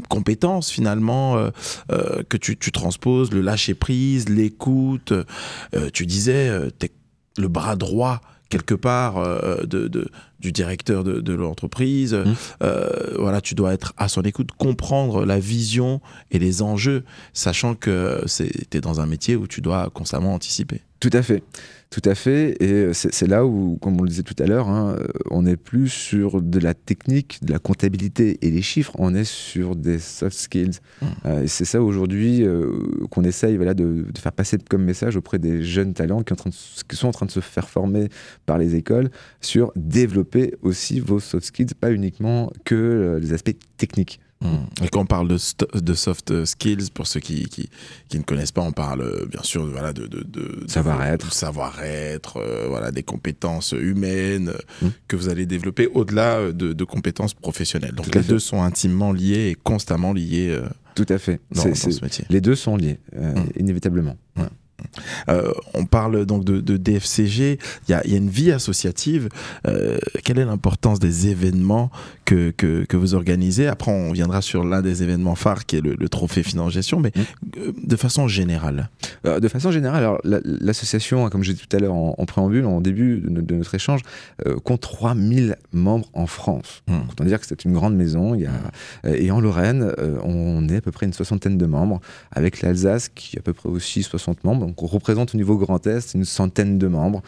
compétences finalement que tu transposes, le lâcher prise, l'écoute. Tu disais, t'es le bras droit quelque part du directeur de l'entreprise. Voilà, tu dois être à son écoute, comprendre la vision et les enjeux, sachant que t'es dans un métier où tu dois constamment anticiper. Tout à fait. Tout à fait, et c'est là où, comme on le disait tout à l'heure, hein, on n'est plus sur de la technique, de la comptabilité et les chiffres, on est sur des soft skills. Et c'est ça aujourd'hui qu'on essaye de faire passer comme message auprès des jeunes talents qui sont en train de se faire former par les écoles sur développer aussi vos soft skills, pas uniquement que les aspects techniques. Et quand on parle de soft skills, pour ceux qui ne connaissent pas, on parle bien sûr voilà, de savoir-être, voilà, des compétences humaines que vous allez développer au-delà de compétences professionnelles. Donc les deux sont intimement liés et constamment liés tout à fait. Dans ce métier. Les deux sont liés, inévitablement. On parle donc de DFCG, il y a une vie associative. Quelle est l'importance des événements que vous organisez? Après, on viendra sur l'un des événements phares qui est le trophée Finance Gestion, mais de façon générale. De façon générale, alors l'association, comme j'ai dit tout à l'heure en préambule, en début de notre échange, compte 3000 membres en France. Autant dire que c'est une grande maison. Et en Lorraine, on est à peu près une soixantaine de membres, avec l'Alsace qui est à peu près aussi 60 membres. Donc on représente au niveau Grand Est une centaine de membres.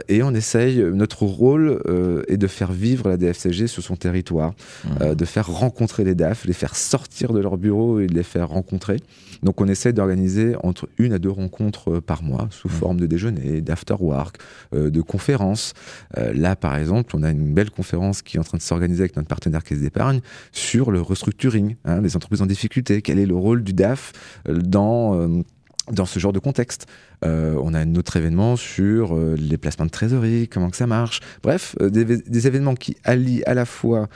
Et on essaye, notre rôle est de faire vivre la DFCG sur son territoire, de faire rencontrer les DAF, les faire sortir de leur bureau et de les faire rencontrer. Donc on essaie d'organiser entre 1 à 2 rencontres par mois, sous forme de déjeuner, d'afterwork, de conférences. Là par exemple, on a une belle conférence qui est en train de s'organiser avec notre partenaire Caisse d'Épargne sur le restructuring, les entreprises en difficulté. Quel est le rôle du DAF dans ce genre de contexte? On a un autre événement sur les placements de trésorerie, comment que ça marche. Bref, des événements qui allient à la fois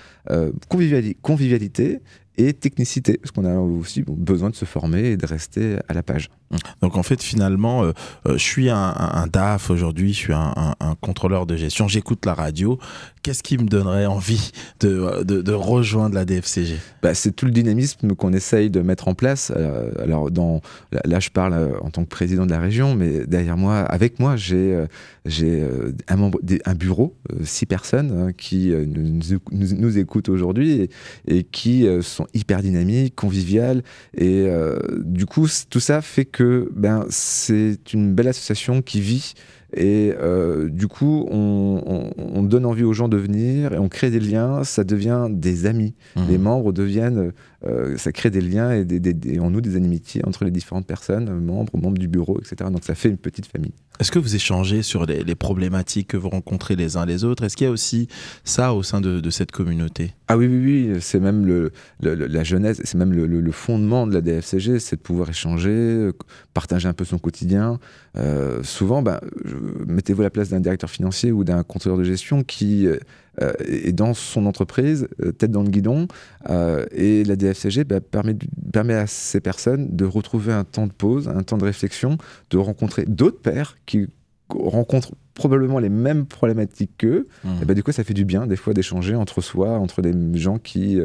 convivialité et technicité, parce qu'on a aussi besoin de se former et de rester à la page. Donc en fait finalement, je suis un DAF aujourd'hui, je suis un contrôleur de gestion, j'écoute la radio. Qu'est-ce qui me donnerait envie de rejoindre la DFCG? C'est tout le dynamisme qu'on essaye de mettre en place. Alors là, je parle en tant que président de la région, mais derrière moi, avec moi, j'ai un bureau, 6 personnes qui nous écoutent aujourd'hui et qui sont hyper dynamiques, conviviales. Et du coup, tout ça fait que c'est une belle association qui vit. Et du coup, on donne envie aux gens de venir et on crée des liens, ça devient des amis. Les membres deviennent, ça crée des liens et on noue des amitiés entre les différentes personnes, membres du bureau, etc. Donc ça fait une petite famille. Est-ce que vous échangez sur les problématiques que vous rencontrez les uns les autres? Est-ce qu'il y a aussi ça au sein de cette communauté? Ah oui, c'est même la genèse, c'est même le fondement de la DFCG, c'est de pouvoir échanger, partager un peu son quotidien. Souvent, mettez-vous à la place d'un directeur financier ou d'un contrôleur de gestion qui est dans son entreprise, tête dans le guidon, et la DFCG permet à ces personnes de retrouver un temps de pause, un temps de réflexion, de rencontrer d'autres pairs qui rencontrent probablement les mêmes problématiques qu'eux. Et du coup, ça fait du bien des fois d'échanger entre soi, entre des gens qui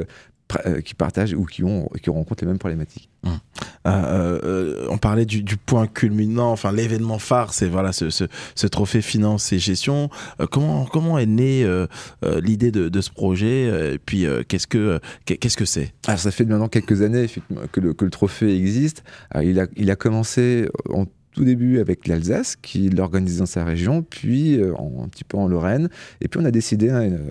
partagent ou qui rencontrent les mêmes problématiques. On parlait du point culminant, enfin l'événement phare, c'est voilà ce trophée finance et gestion. Comment est née l'idée de ce projet et puis qu'est-ce que c'est? Alors ça fait maintenant quelques années effectivement, que le trophée existe. Alors, il a commencé en tout début avec l'Alsace qui l'organise dans sa région, puis un petit peu en Lorraine, et puis on a décidé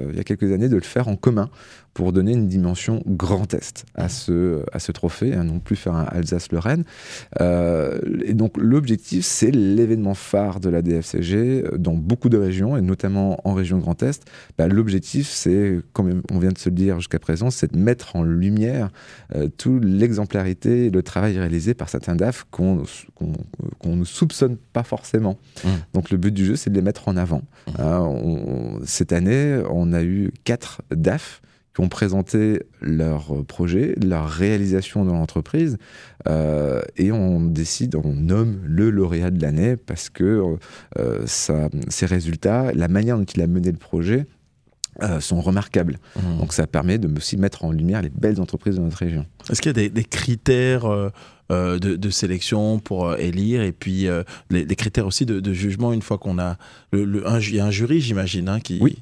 il y a quelques années de le faire en commun pour donner une dimension Grand Est à ce trophée, non plus faire un Alsace-Lorraine. Et donc l'objectif, c'est l'événement phare de la DFCG dans beaucoup de régions, et notamment en région Grand Est. L'objectif, c'est, comme on vient de se le dire jusqu'à présent, c'est de mettre en lumière toute l'exemplarité et le travail réalisé par certains DAF qu'on ne soupçonne pas forcément. Donc le but du jeu, c'est de les mettre en avant. Cette année, on a eu 4 DAF qui ont présenté leur projet, leur réalisation dans l'entreprise, et on nomme le lauréat de l'année parce que ses résultats, la manière dont il a mené le projet, sont remarquables. Donc ça permet de aussi mettre en lumière les belles entreprises de notre région. Est-ce qu'il y a des critères de sélection pour élire, et puis les critères aussi de jugement une fois qu'on a il y a un jury, j'imagine, qui... Oui,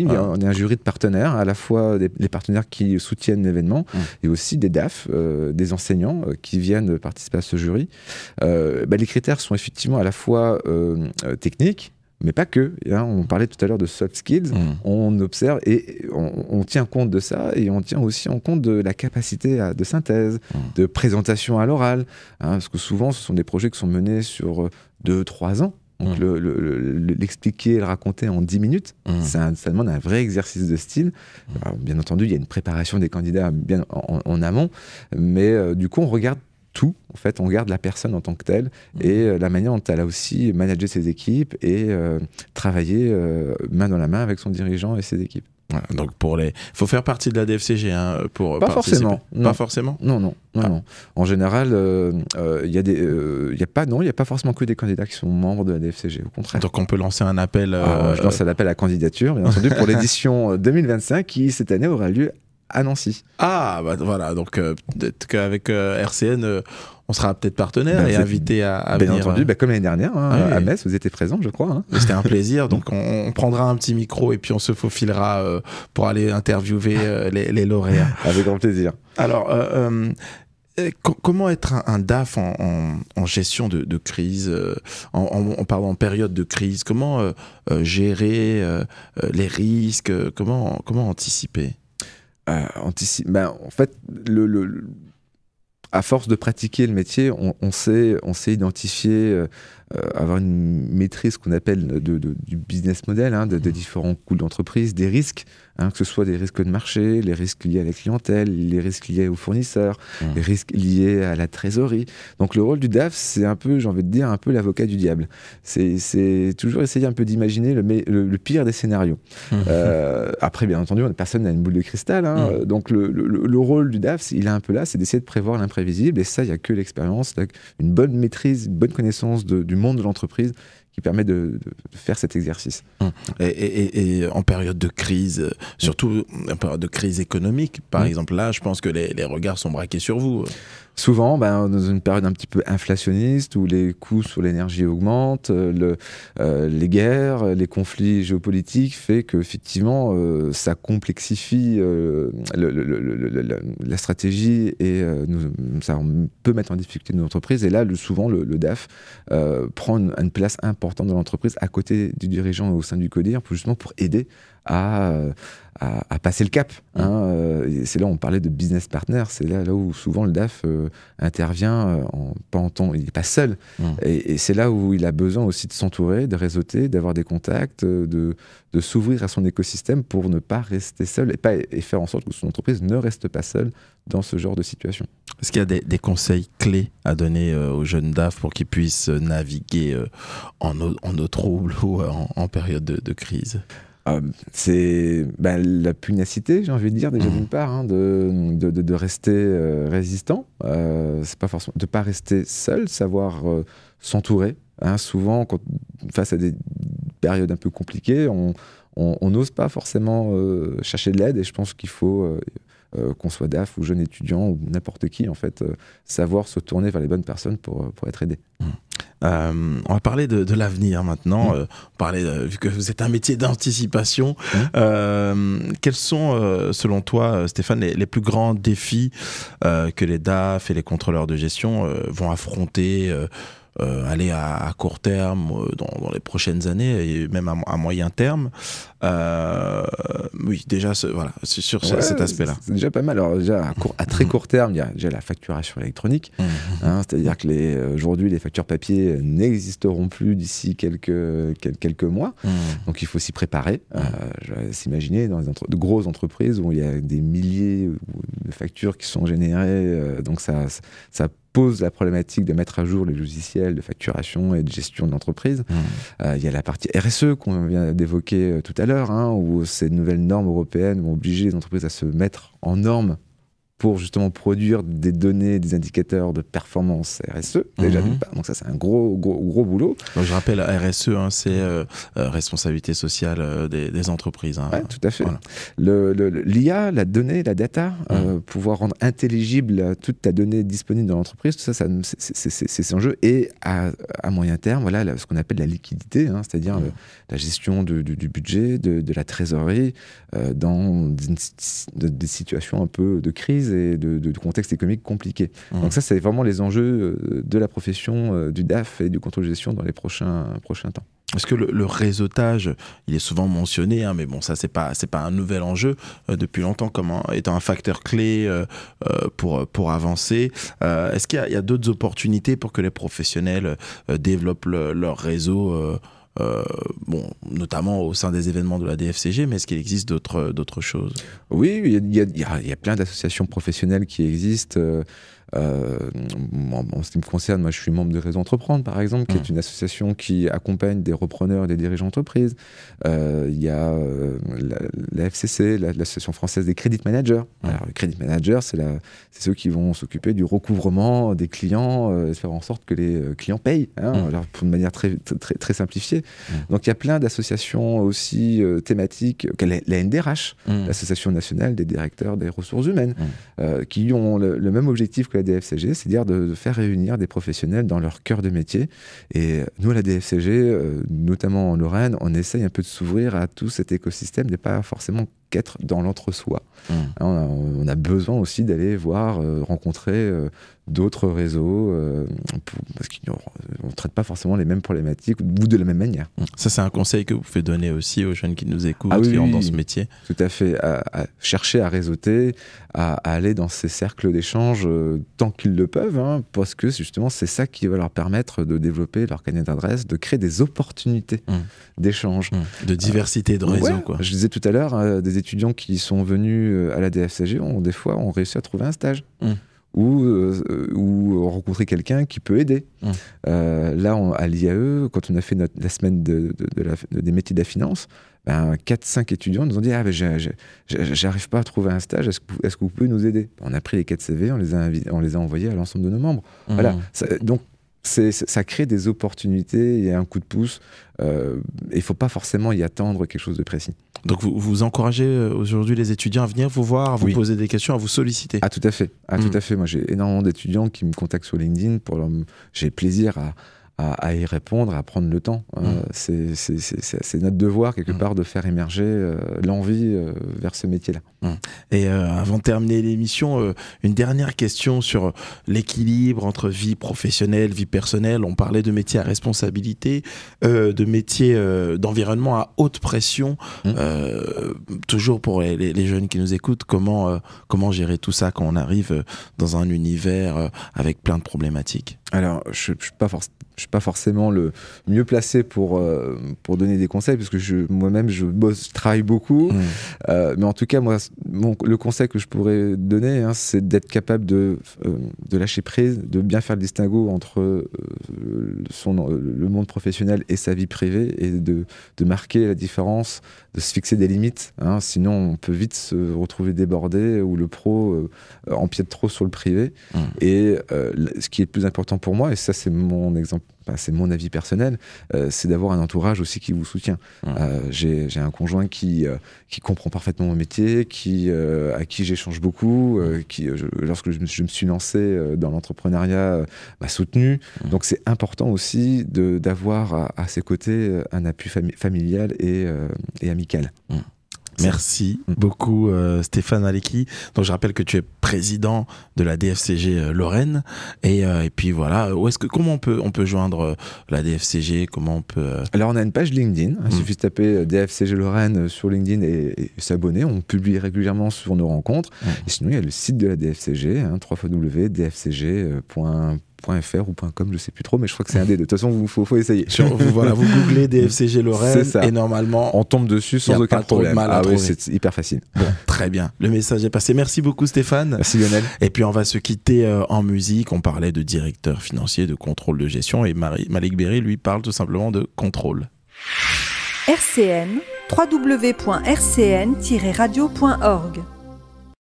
on a un jury de partenaires, à la fois les partenaires qui soutiennent l'événement et aussi des DAF, des enseignants qui viennent participer à ce jury. Les critères sont effectivement à la fois techniques, mais pas que. On parlait tout à l'heure de soft skills. On observe et on tient compte de ça, et on tient aussi en compte de la capacité de synthèse, de présentation à l'oral. Parce que souvent, ce sont des projets qui sont menés sur 2-3 ans. Donc l'expliquer et le raconter en 10 minutes, ça demande un vrai exercice de style. Alors, bien entendu, il y a une préparation des candidats bien en amont, mais du coup, on regarde tout. En fait, on regarde la personne en tant que telle et la manière dont elle a aussi managé ses équipes et travaillé main dans la main avec son dirigeant et ses équipes. Donc faut faire partie de la DFCG pour pas participer. Forcément. Pas forcément. Non. En général, il y a pas forcément que des candidats qui sont membres de la DFCG. Au contraire. Donc on peut lancer un appel. Je lance un appel à candidature, bien entendu, pour l'édition 2025 qui cette année aura lieu à Nancy. Voilà. Donc peut-être qu'avec RCN. On sera peut-être partenaire et invité à venir. Bien entendu, comme l'année dernière, à Metz, vous étiez présent, je crois. C'était un plaisir. Donc, on prendra un petit micro et puis on se faufilera pour aller interviewer les lauréats. Avec grand plaisir. Alors, comment être un DAF en gestion de crise, en période de crise? Comment gérer les risques? Comment anticiper? En fait, à force de pratiquer le métier, on sait identifier avoir une maîtrise qu'on appelle du business model, hein, de différents coûts d'entreprise, des risques, hein, que ce soit des risques de marché, les risques liés à la clientèle, les risques liés aux fournisseurs, les risques liés à la trésorerie. Donc le rôle du DAF, c'est un peu, j'ai envie de dire, un peu l'avocat du diable. C'est toujours essayer un peu d'imaginer le pire des scénarios. Après, bien entendu, personne n'a une boule de cristal, hein, donc le rôle du DAF, il est un peu là, c'est d'essayer de prévoir l'imprévisible, et ça, il n'y a que l'expérience, une bonne maîtrise, une bonne connaissance du monde de l'entreprise qui permet de faire cet exercice. Et en période de crise, surtout en période de crise économique, par exemple, là, je pense que les regards sont braqués sur vous. Souvent, dans une période un petit peu inflationniste où les coûts sur l'énergie augmentent, les guerres, les conflits géopolitiques fait qu'effectivement, ça complexifie la stratégie et ça peut mettre en difficulté nos entreprises. Et là, souvent, le DAF prend une place importante dans l'entreprise à côté du dirigeant au sein du CODIR, justement pour aider à passer le cap. Hein. C'est là où on parlait de business partner, c'est là où souvent le DAF intervient pas en temps, il n'est pas seul. Et c'est là où il a besoin aussi de s'entourer, de réseauter, d'avoir des contacts, de s'ouvrir à son écosystème pour ne pas rester seul et faire en sorte que son entreprise ne reste pas seule dans ce genre de situation. Est-ce qu'il y a des conseils clés à donner aux jeunes DAF pour qu'ils puissent naviguer en eau trouble ou en période de crise ? C'est la pugnacité, j'ai envie de dire, déjà d'une part, hein, de rester résistant, c'est pas forcément, de ne pas rester seul, savoir s'entourer. Hein. Souvent, face à des périodes un peu compliquées, on n'ose pas forcément chercher de l'aide, et je pense qu'il faut, qu'on soit DAF ou jeune étudiant ou n'importe qui, en fait, savoir se tourner vers les bonnes personnes pour être aidé. On va parler de l'avenir maintenant. Vu que vous êtes un métier d'anticipation, quels sont, selon toi, Stéphane, les plus grands défis que les DAF et les contrôleurs de gestion vont affronter aller à court terme, dans les prochaines années, et même à moyen terme. Oui, déjà, voilà, sur cet aspect-là. C'est déjà pas mal. Alors, déjà, à très court terme, il y a déjà la facturation électronique. Hein, c'est-à-dire que aujourd'hui, les factures papier n'existeront plus d'ici quelques mois. Donc, il faut s'y préparer. S'imaginer dans de grosses entreprises où il y a des milliers de factures qui sont générées. Donc, ça pose la problématique de mettre à jour les logiciels de facturation et de gestion de l'entreprise. Il y a la partie RSE qu'on vient d'évoquer tout à l'heure, hein, où ces nouvelles normes européennes vont obliger les entreprises à se mettre en normes pour justement produire des données, des indicateurs de performance RSE, déjà d'une part. Donc ça, c'est un gros boulot. Donc, je rappelle, RSE, hein, c'est responsabilité sociale des entreprises. Hein. Oui, tout à fait. Voilà. L'IA, la donnée, la data, pouvoir rendre intelligible toute ta donnée disponible dans l'entreprise, tout ça, c'est un jeu. Et à moyen terme, voilà, ce qu'on appelle la liquidité, hein, c'est-à-dire la gestion du budget, de la trésorerie, dans des situations un peu de crise et de contexte économique compliqué. Donc ça, c'est vraiment les enjeux de la profession du DAF et du contrôle de gestion dans les prochains temps. Est-ce que le réseautage, il est souvent mentionné, hein, mais bon, ça, c'est pas un nouvel enjeu depuis longtemps comme étant un facteur clé pour avancer. Est-ce qu'il y a d'autres opportunités pour que les professionnels développent leur réseau notamment au sein des événements de la DFCG, mais est-ce qu'il existe d'autres choses ? Oui, il y a plein d'associations professionnelles qui existent. En ce qui me concerne, moi je suis membre de Réseau Entreprendre par exemple, qui est une association qui accompagne des repreneurs et des dirigeants d'entreprise. Il y a la FCC, l'association française des Credit Managers. Alors, les Credit Managers, c'est ceux qui vont s'occuper du recouvrement des clients et faire en sorte que les clients payent, hein, alors, pour une manière très simplifiée. Donc il y a plein d'associations aussi thématiques, la NDRH, l'Association nationale des directeurs des ressources humaines, qui ont le même objectif que la DFCG, c'est-à-dire de faire réunir des professionnels dans leur cœur de métier. Et nous, à la DFCG, notamment en Lorraine, on essaye un peu de s'ouvrir à tout cet écosystème, n'est pas forcément qu'être dans l'entre-soi. On a besoin aussi d'aller voir, rencontrer d'autres réseaux, parce qu'on ne traite pas forcément les mêmes problématiques ou de la même manière. Ça, c'est un conseil que vous pouvez donner aussi aux jeunes qui nous écoutent, qui ont dans ce métier. Tout à fait, à chercher à réseauter, à aller dans ces cercles d'échange tant qu'ils le peuvent, parce que justement, c'est ça qui va leur permettre de développer leur carnet d'adresses, de créer des opportunités d'échange. De diversité de réseaux, quoi. Je disais tout à l'heure, des étudiants qui sont venus à la DFCG des fois ont réussi à trouver un stage. Ou rencontrer quelqu'un qui peut aider. Là, à l'IAE, quand on a fait la semaine des métiers de la finance, 4-5 étudiants nous ont dit j'arrive pas à trouver un stage, est-ce que vous pouvez nous aider? On a pris les 4 CV, on les a envoyés à l'ensemble de nos membres. Voilà. Donc, ça crée des opportunités, il y a un coup de pouce. Il ne faut pas forcément y attendre quelque chose de précis. Donc vous encouragez aujourd'hui les étudiants à venir vous voir, à vous poser des questions, à vous solliciter. Tout à fait. Tout à fait. Moi, j'ai énormément d'étudiants qui me contactent sur LinkedIn j'ai plaisir à y répondre, à prendre le temps. C'est notre devoir, quelque part, de faire émerger l'envie vers ce métier-là. Et avant de terminer l'émission, une dernière question sur l'équilibre entre vie professionnelle, vie personnelle. On parlait de métiers à responsabilité, de métiers d'environnement à haute pression. Toujours pour les jeunes qui nous écoutent, comment gérer tout ça quand on arrive dans un univers avec plein de problématiques? Alors, je ne suis pas forcément le mieux placé pour donner des conseils, parce que moi-même, je travaille beaucoup. Mais en tout cas, moi, le conseil que je pourrais donner, c'est d'être capable de lâcher prise, de bien faire le distinguo entre le monde professionnel et sa vie privée, et de marquer la différence, de se fixer des limites. Sinon, on peut vite se retrouver débordé, ou le pro empiète trop sur le privé. Et ce qui est le plus important pour moi, et ça c'est mon exemple, c'est mon avis personnel, c'est d'avoir un entourage aussi qui vous soutient. J'ai un conjoint qui comprend parfaitement mon métier, à qui j'échange beaucoup, lorsque je me suis lancé dans l'entrepreneuriat, m'a soutenu. Donc c'est important aussi d'avoir à ses côtés un appui familial et amical. Merci beaucoup Stéphane Alecki. Donc je rappelle que tu es président de la DFCG Lorraine, et puis voilà, comment on peut joindre la DFCG, comment on peut Alors on a une page LinkedIn, il suffit de taper DFCG Lorraine sur LinkedIn et s'abonner. On publie régulièrement sur nos rencontres. Et sinon il y a le site de la DFCG, www.dfcg.fr ou .com, je sais plus trop, mais je crois que c'est un des deux. De toute façon, il faut essayer. Voilà, vous googlez DFCG Lorraine et normalement on tombe dessus sans aucun problème. C'est hyper facile. Bon, très bien, le message est passé. Merci beaucoup Stéphane. Merci Lionel. Et puis on va se quitter en musique. On parlait de directeur financier, de contrôle de gestion, et Malik Berry lui parle tout simplement de contrôle. RCN, www.rcn-radio.org